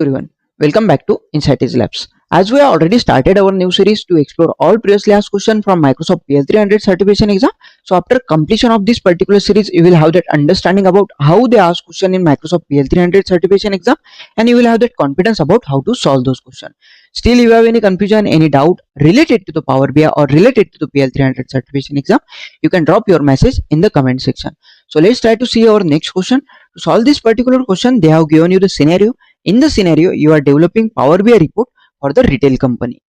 Everyone, welcome back to Insight Is Labs. As we have already started our new series to explore all previously asked questions from Microsoft PL300 certification exam. So after completion of this particular series, you will have that understanding about how they ask question in Microsoft PL300 certification exam, and you will have that confidence about how to solve those questions. Still, you have any confusion, any doubt related to the Power BI or related to the PL300 certification exam, you can drop your message in the comment section. So let's try to see our next question. To solve this particular question, they have given you the scenario. In the scenario, you are developing Power BI report for the retail company.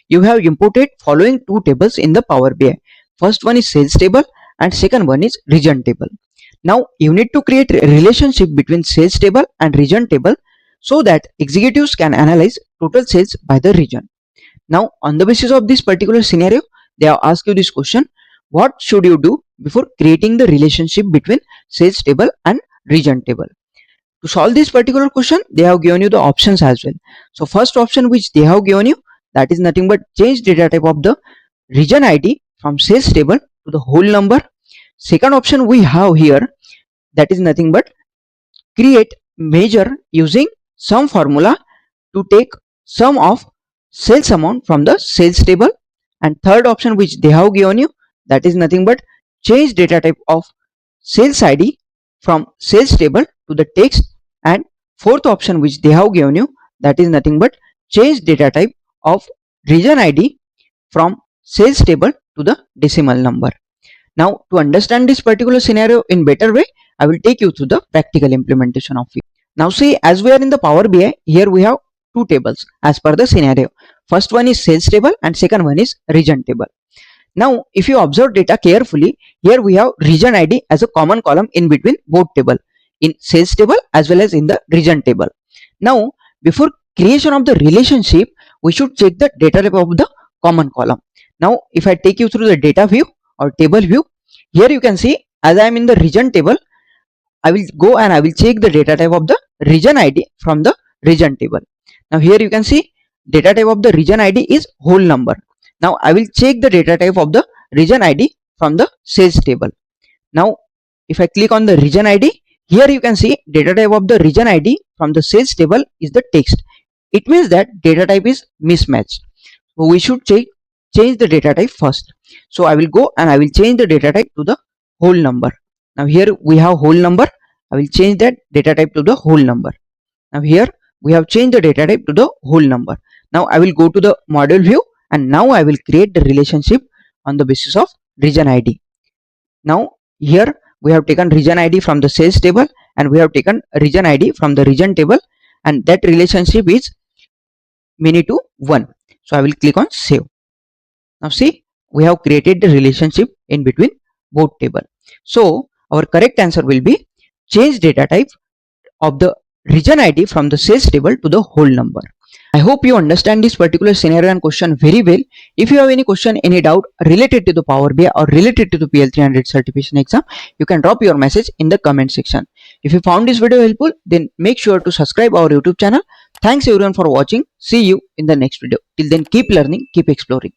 You have imported following two tables in the Power BI. First one is sales table and second one is region table. Now you need to create a relationship between sales table and region table so that executives can analyze total sales by the region. Now on the basis of this particular scenario, they have asked you this question: what should you do before creating the relationship between sales table and region table? To solve this particular question, they have given you the options as well. So first option which they have given you, that is nothing but change data type of the region ID from sales table to the whole number. Second option we have here, that is nothing but create measure using sum formula to take sum of sales amount from the sales table. And third option which they have given you, that is nothing but change data type of sales ID from sales table to the text. And fourth option which they have given you, that is nothing but change data type of region ID from sales table to the decimal number. Now to understand this particular scenario in better way, I will take you through the practical implementation of it. Now see, as we are in the Power BI, here we have two tables as per the scenario. First one is sales table and second one is region table. Now if you observe data carefully, here we have region ID as a common column in between both table, in sales table as well as in the region table. Now before creation of the relationship, we should check the data type of the common column. Now if I take you through the data view or table view, here you can see as I am in the region table, I will go and I will check the data type of the region ID from the region table. Now here you can see data type of the region ID is whole number. Now I will check the data type of the region ID from the sales table. Now if I click on the region ID, here you can see data type of the region ID from the sales table is the text. It means that data type is mismatched. So we should change the data type first. So I will go and I will change the data type to the whole number. Now here we have whole number. I will change that data type to the whole number. Now here we have changed the data type to the whole number. Now I will go to the model view and now I will create the relationship on the basis of region ID. Now here we have taken region ID from the sales table and we have taken region ID from the region table, and that relationship is many to 1. So I will click on save. Now see, we have created the relationship in between both table. So our correct answer will be change data type of the region ID from the sales table to the whole number. I hope you understand this particular scenario and question very well. If you have any question, any doubt related to the Power BI or related to the PL300 certification exam, you can drop your message in the comment section. If you found this video helpful, then make sure to subscribe our YouTube channel. Thanks everyone for watching. See you in the next video. Till then, keep learning, keep exploring.